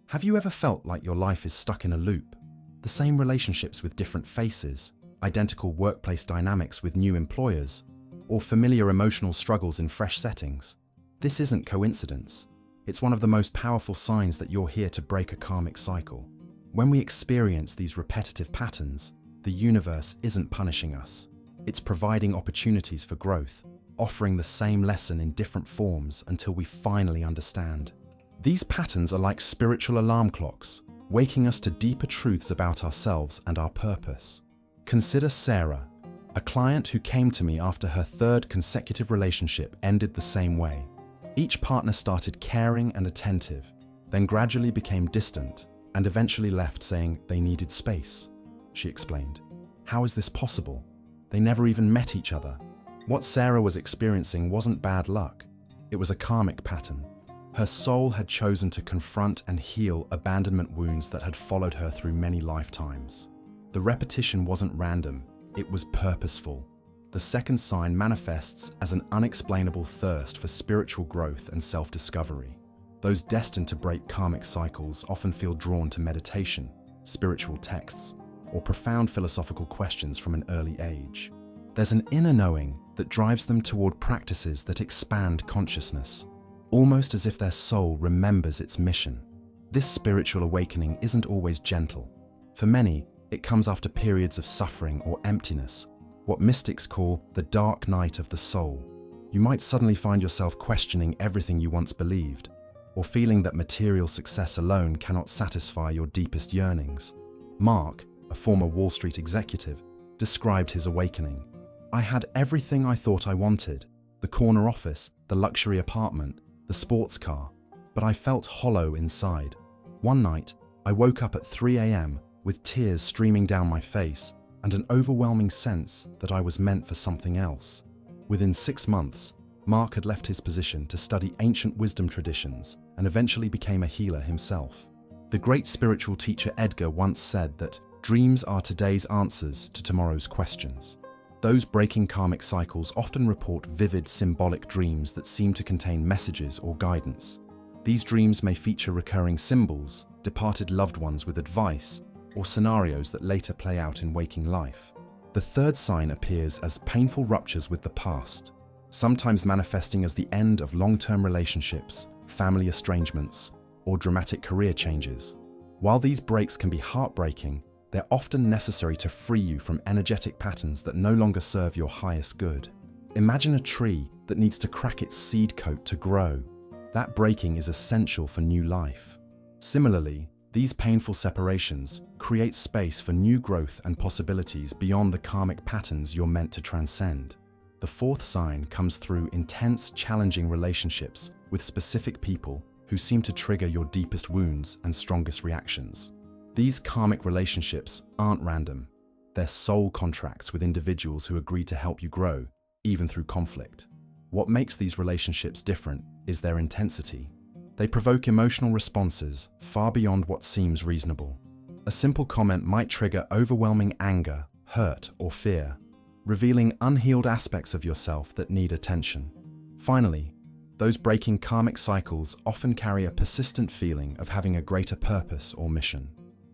Have you ever felt like your life is stuck in a loop? The same relationships with different faces, identical workplace dynamics with new employers, or familiar emotional struggles in fresh settings? This isn't coincidence. It's one of the most powerful signs that you're here to break a karmic cycle. When we experience these repetitive patterns, the universe isn't punishing us. It's providing opportunities for growth, offering the same lesson in different forms until we finally understand. These patterns are like spiritual alarm clocks, waking us to deeper truths about ourselves and our purpose. Consider Sarah, a client who came to me after her third consecutive relationship ended the same way. Each partner started caring and attentive, then gradually became distant, and eventually left saying they needed space. She explained, "How is this possible? They never even met each other." What Sarah was experiencing wasn't bad luck. It was a karmic pattern. Her soul had chosen to confront and heal abandonment wounds that had followed her through many lifetimes. The repetition wasn't random, it was purposeful. The second sign manifests as an unexplainable thirst for spiritual growth and self-discovery. Those destined to break karmic cycles often feel drawn to meditation, spiritual texts, or profound philosophical questions from an early age. There's an inner knowing that drives them toward practices that expand consciousness, almost as if their soul remembers its mission. This spiritual awakening isn't always gentle. For many, it comes after periods of suffering or emptiness, what mystics call the dark night of the soul. You might suddenly find yourself questioning everything you once believed, or feeling that material success alone cannot satisfy your deepest yearnings. Mark, a former Wall Street executive, described his awakening. "I had everything I thought I wanted, the corner office, the luxury apartment, the sports car, but I felt hollow inside. One night, I woke up at 3 a.m. with tears streaming down my face and an overwhelming sense that I was meant for something else." Within 6 months, Mark had left his position to study ancient wisdom traditions and eventually became a healer himself. The great spiritual teacher Edgar once said that dreams are today's answers to tomorrow's questions. Those breaking karmic cycles often report vivid symbolic dreams that seem to contain messages or guidance. These dreams may feature recurring symbols, departed loved ones with advice, or scenarios that later play out in waking life. The third sign appears as painful ruptures with the past, sometimes manifesting as the end of long-term relationships, family estrangements, or dramatic career changes. While these breaks can be heartbreaking, they're often necessary to free you from energetic patterns that no longer serve your highest good. Imagine a tree that needs to crack its seed coat to grow. That breaking is essential for new life. Similarly, these painful separations create space for new growth and possibilities beyond the karmic patterns you're meant to transcend. The fourth sign comes through intense, challenging relationships with specific people who seem to trigger your deepest wounds and strongest reactions. These karmic relationships aren't random. They're soul contracts with individuals who agree to help you grow, even through conflict. What makes these relationships different is their intensity. They provoke emotional responses far beyond what seems reasonable. A simple comment might trigger overwhelming anger, hurt, or fear, revealing unhealed aspects of yourself that need attention. Finally, those breaking karmic cycles often carry a persistent feeling of having a greater purpose or mission,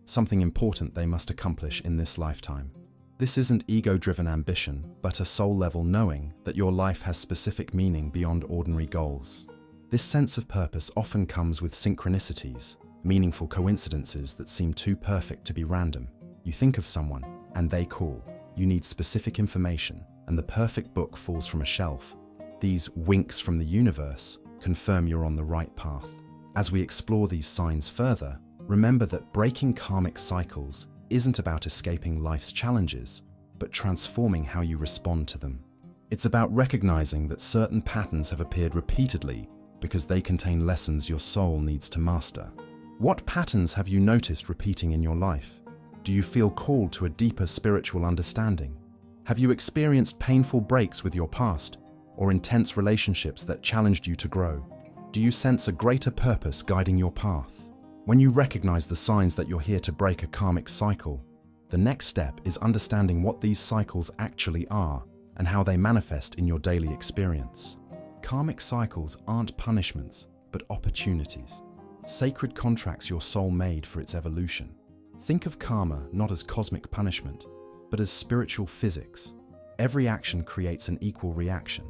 something important they must accomplish in this lifetime. This isn't ego-driven ambition, but a soul-level knowing that your life has specific meaning beyond ordinary goals. This sense of purpose often comes with synchronicities, meaningful coincidences that seem too perfect to be random. You think of someone, and they call. You need specific information, and the perfect book falls from a shelf. These winks from the universe confirm you're on the right path. As we explore these signs further, remember that breaking karmic cycles isn't about escaping life's challenges, but transforming how you respond to them. It's about recognizing that certain patterns have appeared repeatedly because they contain lessons your soul needs to master. What patterns have you noticed repeating in your life? Do you feel called to a deeper spiritual understanding? Have you experienced painful breaks with your past, or intense relationships that challenged you to grow? Do you sense a greater purpose guiding your path? When you recognize the signs that you're here to break a karmic cycle, the next step is understanding what these cycles actually are and how they manifest in your daily experience. Karmic cycles aren't punishments, but opportunities. sacred contracts your soul made for its evolution. Think of karma not as cosmic punishment, but as spiritual physics. Every action creates an equal reaction.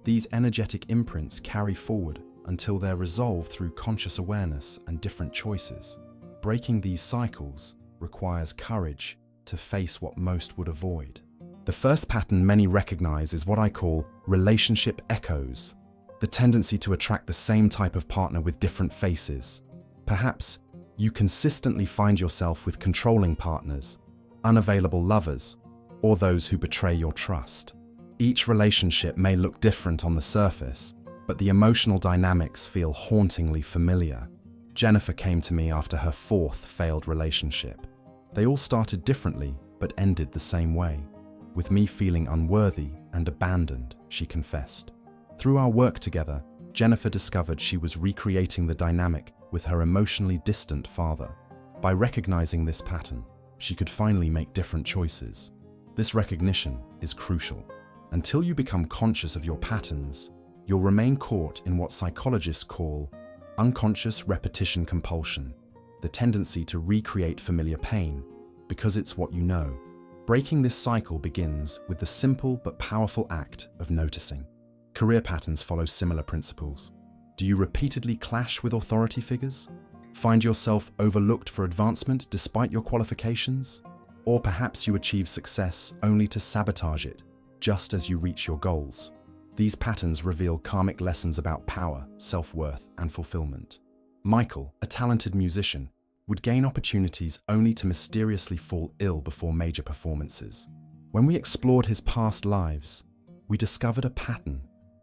These energetic imprints carry forward until they're resolved through conscious awareness and different choices. Breaking these cycles requires courage to face what most would avoid. The first pattern many recognize is what I call relationship echoes, the tendency to attract the same type of partner with different faces. Perhaps you consistently find yourself with controlling partners, unavailable lovers, or those who betray your trust. Each relationship may look different on the surface, but the emotional dynamics feel hauntingly familiar. Jennifer came to me after her fourth failed relationship. They all started differently, but ended the same way, with me feeling unworthy and abandoned, she confessed. Through our work together, Jennifer discovered she was recreating the dynamic with her emotionally distant father. By recognizing this pattern, she could finally make different choices. This recognition is crucial. Until you become conscious of your patterns, you'll remain caught in what psychologists call unconscious repetition compulsion, the tendency to recreate familiar pain because it's what you know. Breaking this cycle begins with the simple but powerful act of noticing. Career patterns follow similar principles. Do you repeatedly clash with authority figures? Find yourself overlooked for advancement despite your qualifications? Or perhaps you achieve success only to sabotage it just as you reach your goals. These patterns reveal karmic lessons about power, self-worth, and fulfillment. Michael, a talented musician, would gain opportunities only to mysteriously fall ill before major performances. When we explored his past lives, we discovered a pattern.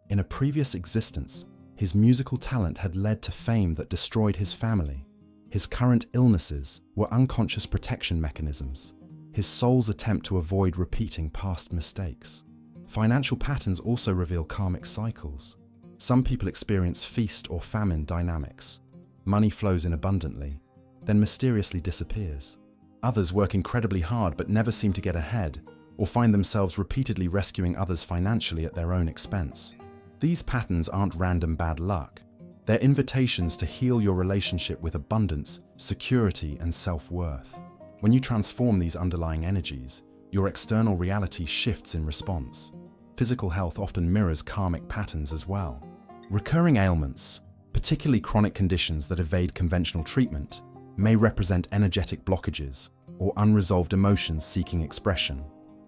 In a previous existence, his musical talent had led to fame that destroyed his family. His current illnesses were unconscious protection mechanisms, his soul's attempt to avoid repeating past mistakes. Financial patterns also reveal karmic cycles. Some people experience feast or famine dynamics. Money flows in abundantly, then mysteriously disappears. Others work incredibly hard but never seem to get ahead, or find themselves repeatedly rescuing others financially at their own expense. These patterns aren't random bad luck. They're invitations to heal your relationship with abundance, security, and self-worth. When you transform these underlying energies, your external reality shifts in response. Physical health often mirrors karmic patterns as well. Recurring ailments, particularly chronic conditions that evade conventional treatment, may represent energetic blockages or unresolved emotions seeking expression.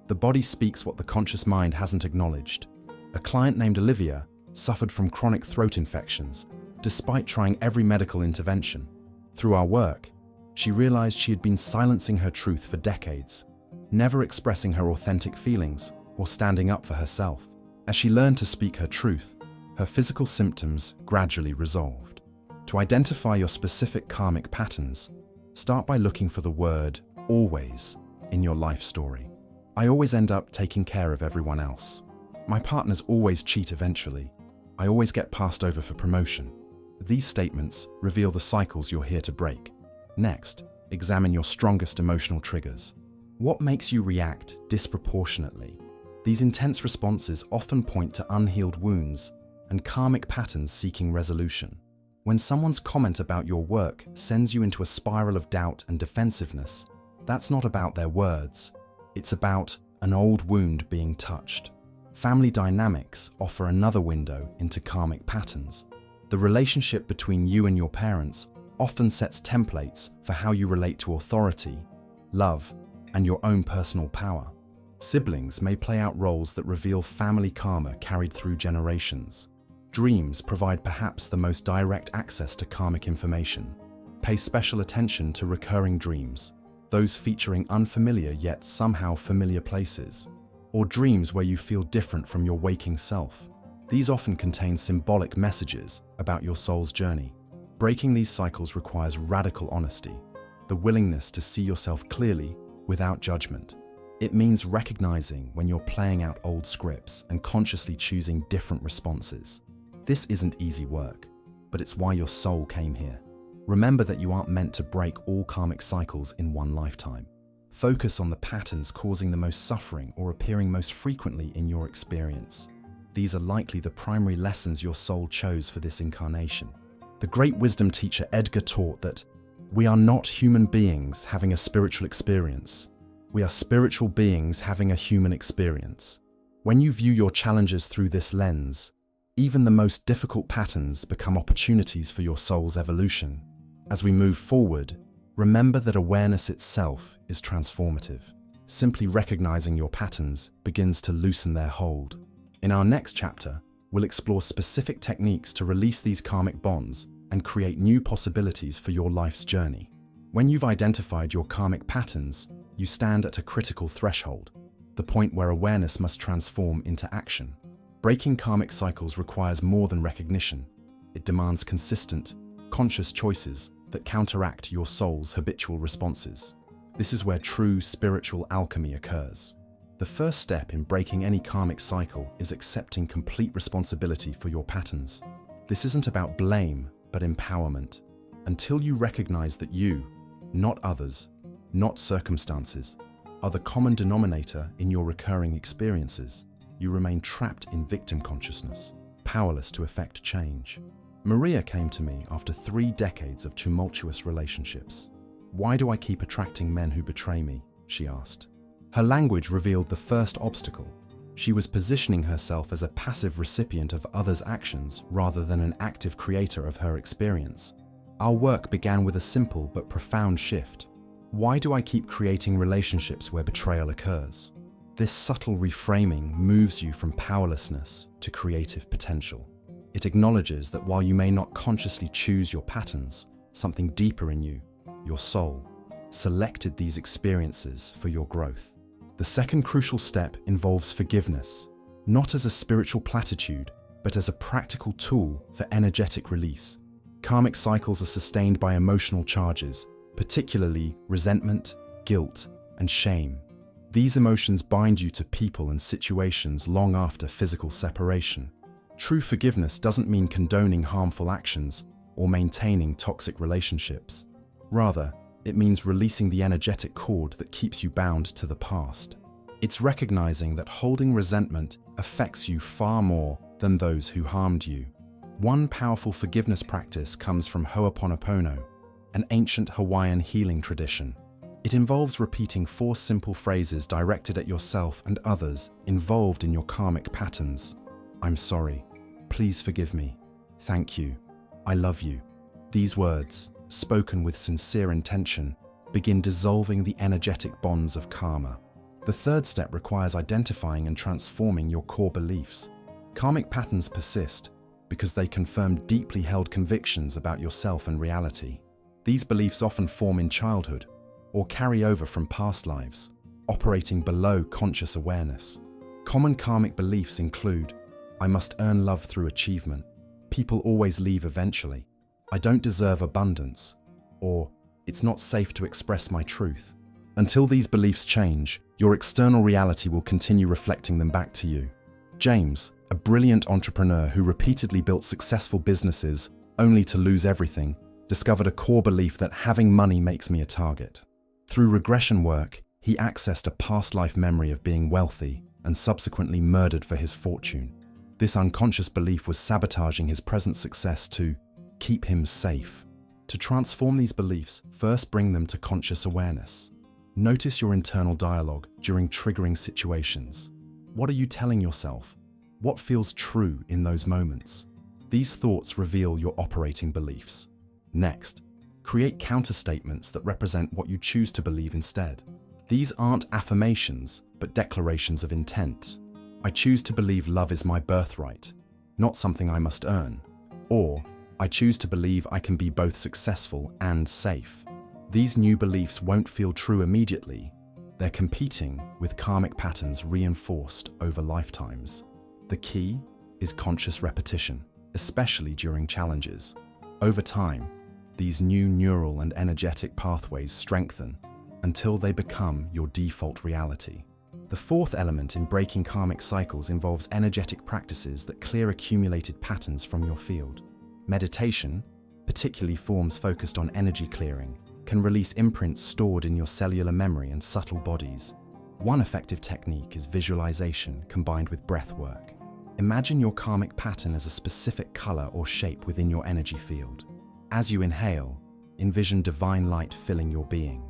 The body speaks what the conscious mind hasn't acknowledged. A client named Olivia suffered from chronic throat infections, despite trying every medical intervention. Through our work, she realized she had been silencing her truth for decades, never expressing her authentic feelings or standing up for herself. As she learned to speak her truth, her physical symptoms gradually resolved. To identify your specific karmic patterns, start by looking for the word always in your life story. I always end up taking care of everyone else. My partners always cheat eventually. I always get passed over for promotion. These statements reveal the cycles you're here to break. Next, examine your strongest emotional triggers. What makes you react disproportionately? These intense responses often point to unhealed wounds and karmic patterns seeking resolution. When someone's comment about your work sends you into a spiral of doubt and defensiveness, that's not about their words. It's about an old wound being touched. Family dynamics offer another window into karmic patterns. The relationship between you and your parents often sets templates for how you relate to authority, love, and your own personal power. Siblings may play out roles that reveal family karma carried through generations. Dreams provide perhaps the most direct access to karmic information. Pay special attention to recurring dreams, those featuring unfamiliar yet somehow familiar places, or dreams where you feel different from your waking self. These often contain symbolic messages about your soul's journey. Breaking these cycles requires radical honesty, the willingness to see yourself clearly without judgment. It means recognizing when you're playing out old scripts and consciously choosing different responses. This isn't easy work, but it's why your soul came here. Remember that you aren't meant to break all karmic cycles in one lifetime. Focus on the patterns causing the most suffering or appearing most frequently in your experience. These are likely the primary lessons your soul chose for this incarnation. The great wisdom teacher Edgar taught that we are not human beings having a spiritual experience. We are spiritual beings having a human experience. When you view your challenges through this lens, even the most difficult patterns become opportunities for your soul's evolution. As we move forward, remember that awareness itself is transformative. Simply recognizing your patterns begins to loosen their hold. In our next chapter, we'll explore specific techniques to release these karmic bonds and create new possibilities for your life's journey. When you've identified your karmic patterns, you stand at a critical threshold, the point where awareness must transform into action. Breaking karmic cycles requires more than recognition. It demands consistent, conscious choices that counteract your soul's habitual responses. This is where true spiritual alchemy occurs. The first step in breaking any karmic cycle is accepting complete responsibility for your patterns. This isn't about blame, but empowerment. Until you recognize that you, not others, not circumstances, are the common denominator in your recurring experiences, you remain trapped in victim consciousness, powerless to effect change. Maria came to me after 3 decades of tumultuous relationships. "Why do I keep attracting men who betray me?" she asked. Her language revealed the first obstacle. She was positioning herself as a passive recipient of others' actions rather than an active creator of her experience. Our work began with a simple but profound shift. Why do I keep creating relationships where betrayal occurs? This subtle reframing moves you from powerlessness to creative potential. It acknowledges that while you may not consciously choose your patterns, something deeper in you, your soul, selected these experiences for your growth. The second crucial step involves forgiveness, not as a spiritual platitude, but as a practical tool for energetic release. Karmic cycles are sustained by emotional charges, particularly resentment, guilt, and shame. These emotions bind you to people and situations long after physical separation. True forgiveness doesn't mean condoning harmful actions or maintaining toxic relationships. Rather, it means releasing the energetic cord that keeps you bound to the past. It's recognizing that holding resentment affects you far more than those who harmed you. One powerful forgiveness practice comes from Ho'oponopono, an ancient Hawaiian healing tradition. It involves repeating 4 simple phrases directed at yourself and others involved in your karmic patterns. "I'm sorry. Please forgive me. Thank you. I love you." These words, spoken with sincere intention, begin dissolving the energetic bonds of karma. The third step requires identifying and transforming your core beliefs. Karmic patterns persist because they confirm deeply held convictions about yourself and reality. These beliefs often form in childhood or carry over from past lives, operating below conscious awareness. Common karmic beliefs include: I must earn love through achievement, people always leave eventually, I don't deserve abundance, or it's not safe to express my truth. Until these beliefs change, your external reality will continue reflecting them back to you. James, a brilliant entrepreneur who repeatedly built successful businesses only to lose everything, discovered a core belief that having money makes me a target. Through regression work, he accessed a past life memory of being wealthy and subsequently murdered for his fortune. This unconscious belief was sabotaging his present success to keep him safe. To transform these beliefs, first bring them to conscious awareness. Notice your internal dialogue during triggering situations. What are you telling yourself? What feels true in those moments? These thoughts reveal your operating beliefs. Next, create counterstatements that represent what you choose to believe instead. These aren't affirmations, but declarations of intent. I choose to believe love is my birthright, not something I must earn. Or, I choose to believe I can be both successful and safe. These new beliefs won't feel true immediately. They're competing with karmic patterns reinforced over lifetimes. The key is conscious repetition, especially during challenges. Over time, these new neural and energetic pathways strengthen until they become your default reality. The fourth element in breaking karmic cycles involves energetic practices that clear accumulated patterns from your field. Meditation, particularly forms focused on energy clearing, can release imprints stored in your cellular memory and subtle bodies. One effective technique is visualization combined with breath work. Imagine your karmic pattern as a specific color or shape within your energy field. As you inhale, envision divine light filling your being.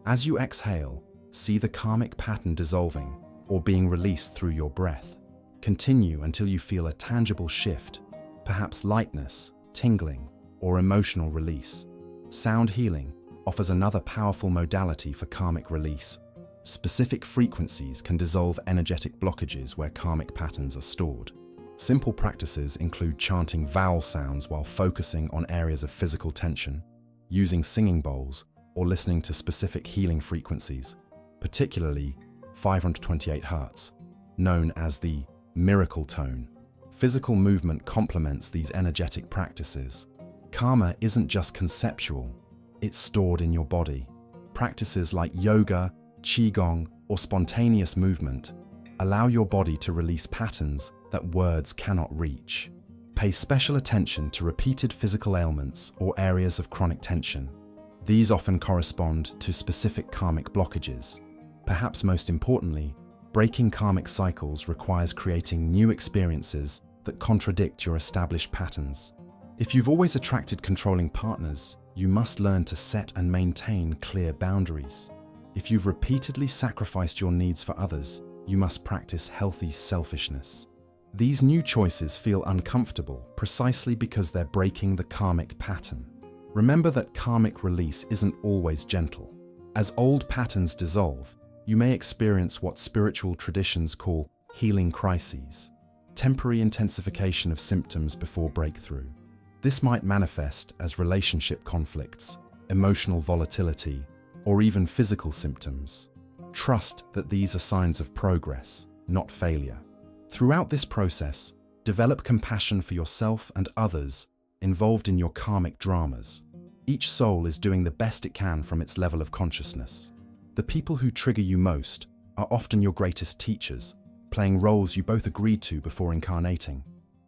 As you exhale, see the karmic pattern dissolving or being released through your breath. Continue until you feel a tangible shift, perhaps lightness, tingling, or emotional release. Sound healing offers another powerful modality for karmic release. Specific frequencies can dissolve energetic blockages where karmic patterns are stored. Simple practices include chanting vowel sounds while focusing on areas of physical tension, using singing bowls, or listening to specific healing frequencies, particularly 528 Hz, known as the miracle tone. Physical movement complements these energetic practices. Karma isn't just conceptual, it's stored in your body. Practices like yoga, qigong, or spontaneous movement allow your body to release patterns that words cannot reach. Pay special attention to repeated physical ailments or areas of chronic tension. These often correspond to specific karmic blockages. Perhaps most importantly, breaking karmic cycles requires creating new experiences that contradict your established patterns. If you've always attracted controlling partners, you must learn to set and maintain clear boundaries. If you've repeatedly sacrificed your needs for others, you must practice healthy selfishness. These new choices feel uncomfortable precisely because they're breaking the karmic pattern. Remember that karmic release isn't always gentle. As old patterns dissolve, you may experience what spiritual traditions call healing crises, temporary intensification of symptoms before breakthrough. This might manifest as relationship conflicts, emotional volatility, or even physical symptoms. Trust that these are signs of progress, not failure. Throughout this process, develop compassion for yourself and others involved in your karmic dramas. Each soul is doing the best it can from its level of consciousness. The people who trigger you most are often your greatest teachers, playing roles you both agreed to before incarnating.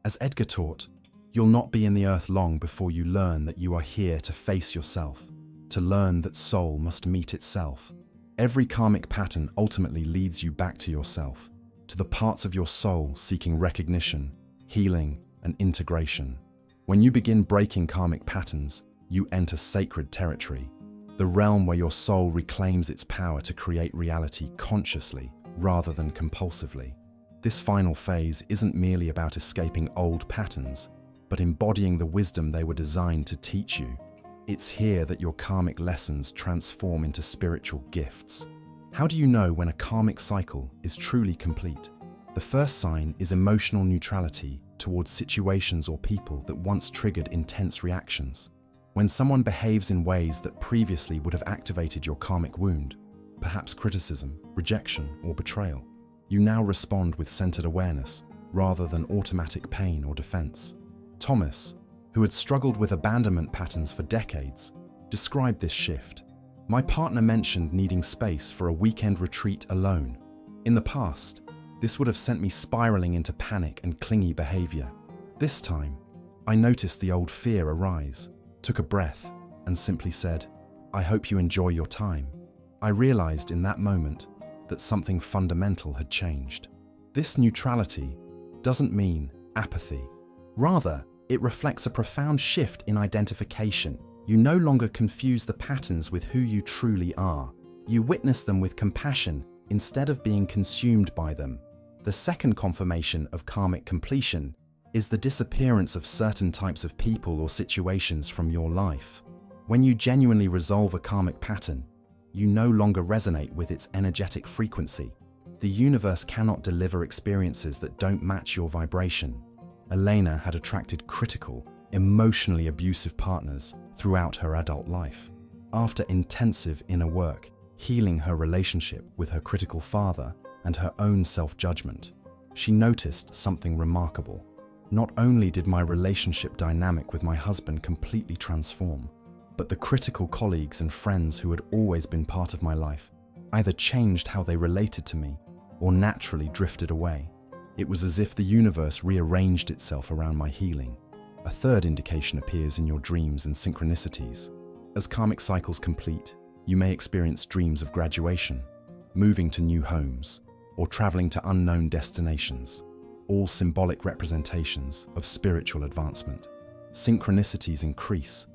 As Edgar taught, you'll not be in the earth long before you learn that you are here to face yourself, to learn that soul must meet itself. Every karmic pattern ultimately leads you back to yourself, to the parts of your soul seeking recognition, healing, and integration. When you begin breaking karmic patterns, you enter sacred territory, the realm where your soul reclaims its power to create reality consciously rather than compulsively. This final phase isn't merely about escaping old patterns, but embodying the wisdom they were designed to teach you. It's here that your karmic lessons transform into spiritual gifts. How do you know when a karmic cycle is truly complete? The first sign is emotional neutrality towards situations or people that once triggered intense reactions. When someone behaves in ways that previously would have activated your karmic wound, perhaps criticism, rejection, or betrayal, you now respond with centered awareness rather than automatic pain or defense. Thomas, who had struggled with abandonment patterns for decades, described this shift. My partner mentioned needing space for a weekend retreat alone. In the past, this would have sent me spiraling into panic and clingy behavior. This time, I noticed the old fear arise, took a breath, and simply said, "I hope you enjoy your time." I realized in that moment that something fundamental had changed. This neutrality doesn't mean apathy. Rather, it reflects a profound shift in identification. You no longer confuse the patterns with who you truly are. You witness them with compassion instead of being consumed by them. The second confirmation of karmic completion is the disappearance of certain types of people or situations from your life. When you genuinely resolve a karmic pattern, you no longer resonate with its energetic frequency. The universe cannot deliver experiences that don't match your vibration. Elena had attracted critical, emotionally abusive partners throughout her adult life. After intensive inner work, healing her relationship with her critical father and her own self-judgment, she noticed something remarkable. Not only did my relationship dynamic with my husband completely transform, but the critical colleagues and friends who had always been part of my life either changed how they related to me or naturally drifted away. It was as if the universe rearranged itself around my healing. A third indication appears in your dreams and synchronicities. As karmic cycles complete, you may experience dreams of graduation, moving to new homes, or traveling to unknown destinations, all symbolic representations of spiritual advancement. Synchronicities increase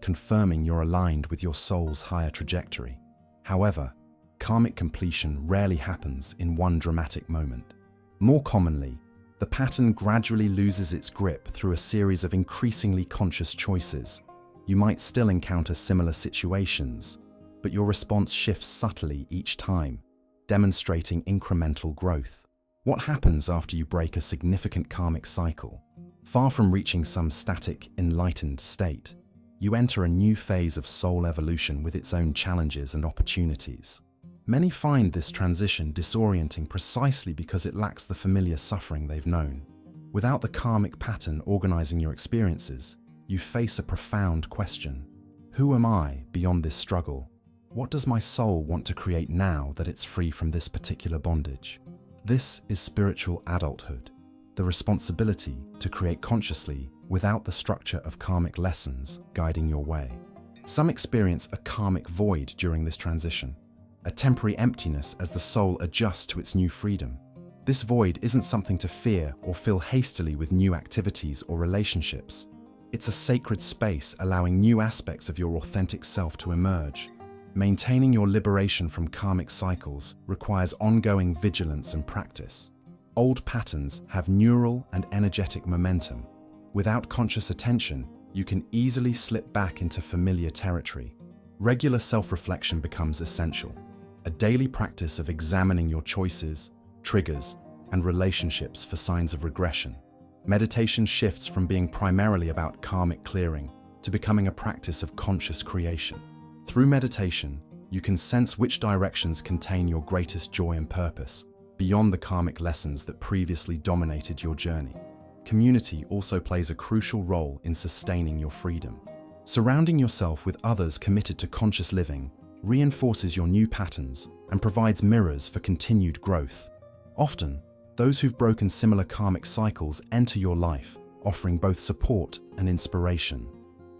confirming you're aligned with your soul's higher trajectory. However, karmic completion rarely happens in one dramatic moment. More commonly, the pattern gradually loses its grip through a series of increasingly conscious choices. You might still encounter similar situations, but your response shifts subtly each time, demonstrating incremental growth. What happens after you break a significant karmic cycle? Far from reaching some static, enlightened state, you enter a new phase of soul evolution with its own challenges and opportunities. Many find this transition disorienting precisely because it lacks the familiar suffering they've known. Without the karmic pattern organizing your experiences, you face a profound question. Who am I beyond this struggle? What does my soul want to create now that it's free from this particular bondage? This is spiritual adulthood, the responsibility to create consciously without the structure of karmic lessons guiding your way. Some experience a karmic void during this transition, a temporary emptiness as the soul adjusts to its new freedom. This void isn't something to fear or fill hastily with new activities or relationships. It's a sacred space allowing new aspects of your authentic self to emerge. Maintaining your liberation from karmic cycles requires ongoing vigilance and practice. Old patterns have neural and energetic momentum. Without conscious attention, you can easily slip back into familiar territory. Regular self-reflection becomes essential, a daily practice of examining your choices, triggers, and relationships for signs of regression. Meditation shifts from being primarily about karmic clearing to becoming a practice of conscious creation. Through meditation, you can sense which directions contain your greatest joy and purpose, beyond the karmic lessons that previously dominated your journey. Community also plays a crucial role in sustaining your freedom. Surrounding yourself with others committed to conscious living reinforces your new patterns and provides mirrors for continued growth. Often, those who've broken similar karmic cycles enter your life, offering both support and inspiration.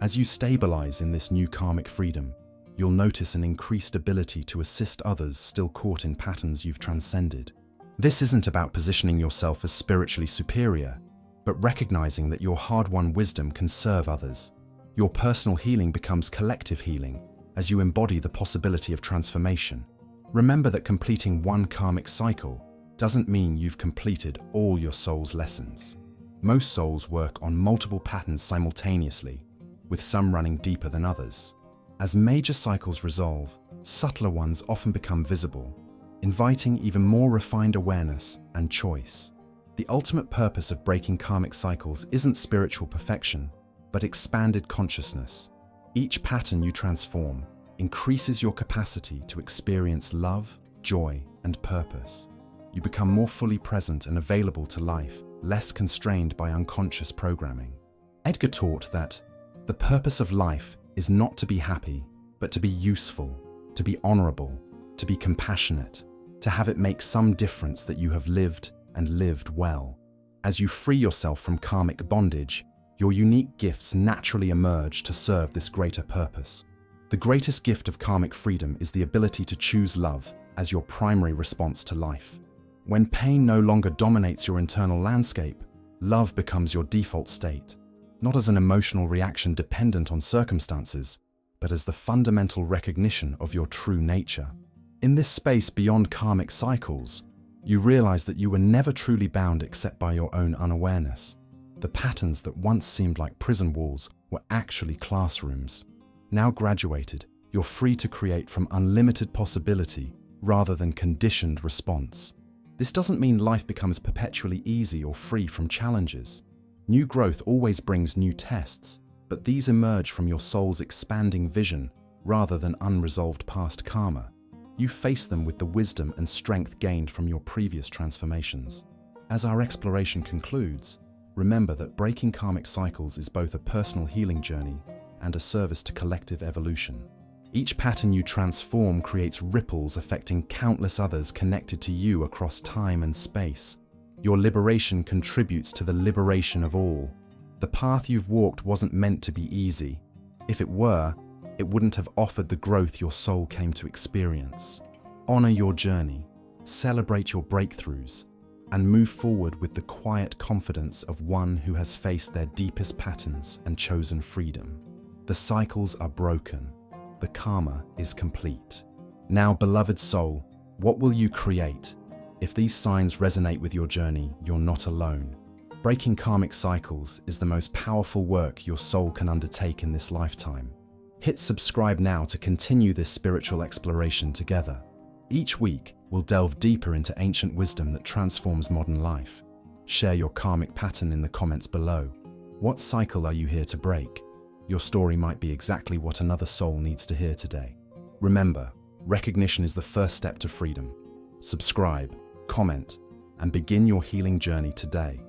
As you stabilize in this new karmic freedom, you'll notice an increased ability to assist others still caught in patterns you've transcended. This isn't about positioning yourself as spiritually superior, but recognizing that your hard-won wisdom can serve others. Your personal healing becomes collective healing as you embody the possibility of transformation. Remember that completing one karmic cycle doesn't mean you've completed all your soul's lessons. Most souls work on multiple patterns simultaneously, with some running deeper than others. As major cycles resolve, subtler ones often become visible, inviting even more refined awareness and choice. The ultimate purpose of breaking karmic cycles isn't spiritual perfection, but expanded consciousness. Each pattern you transform increases your capacity to experience love, joy, and purpose. You become more fully present and available to life, less constrained by unconscious programming. Edgar taught that the purpose of life is not to be happy, but to be useful, to be honorable, to be compassionate, to have it make some difference that you have lived and lived well. As you free yourself from karmic bondage, your unique gifts naturally emerge to serve this greater purpose. The greatest gift of karmic freedom is the ability to choose love as your primary response to life. When pain no longer dominates your internal landscape, love becomes your default state, not as an emotional reaction dependent on circumstances, but as the fundamental recognition of your true nature. In this space beyond karmic cycles, you realize that you were never truly bound except by your own unawareness. The patterns that once seemed like prison walls were actually classrooms. Now graduated, you're free to create from unlimited possibility rather than conditioned response. This doesn't mean life becomes perpetually easy or free from challenges. New growth always brings new tests, but these emerge from your soul's expanding vision rather than unresolved past karma. You face them with the wisdom and strength gained from your previous transformations. As our exploration concludes, remember that breaking karmic cycles is both a personal healing journey and a service to collective evolution. Each pattern you transform creates ripples affecting countless others connected to you across time and space. Your liberation contributes to the liberation of all. The path you've walked wasn't meant to be easy. If it were, it wouldn't have offered the growth your soul came to experience. Honor your journey, celebrate your breakthroughs, and move forward with the quiet confidence of one who has faced their deepest patterns and chosen freedom. The cycles are broken. The karma is complete. Now, beloved soul, what will you create? If these signs resonate with your journey, you're not alone. Breaking karmic cycles is the most powerful work your soul can undertake in this lifetime. Hit subscribe now to continue this spiritual exploration together. Each week, we'll delve deeper into ancient wisdom that transforms modern life. Share your karmic pattern in the comments below. What cycle are you here to break? Your story might be exactly what another soul needs to hear today. Remember, recognition is the first step to freedom. Subscribe, comment, and begin your healing journey today.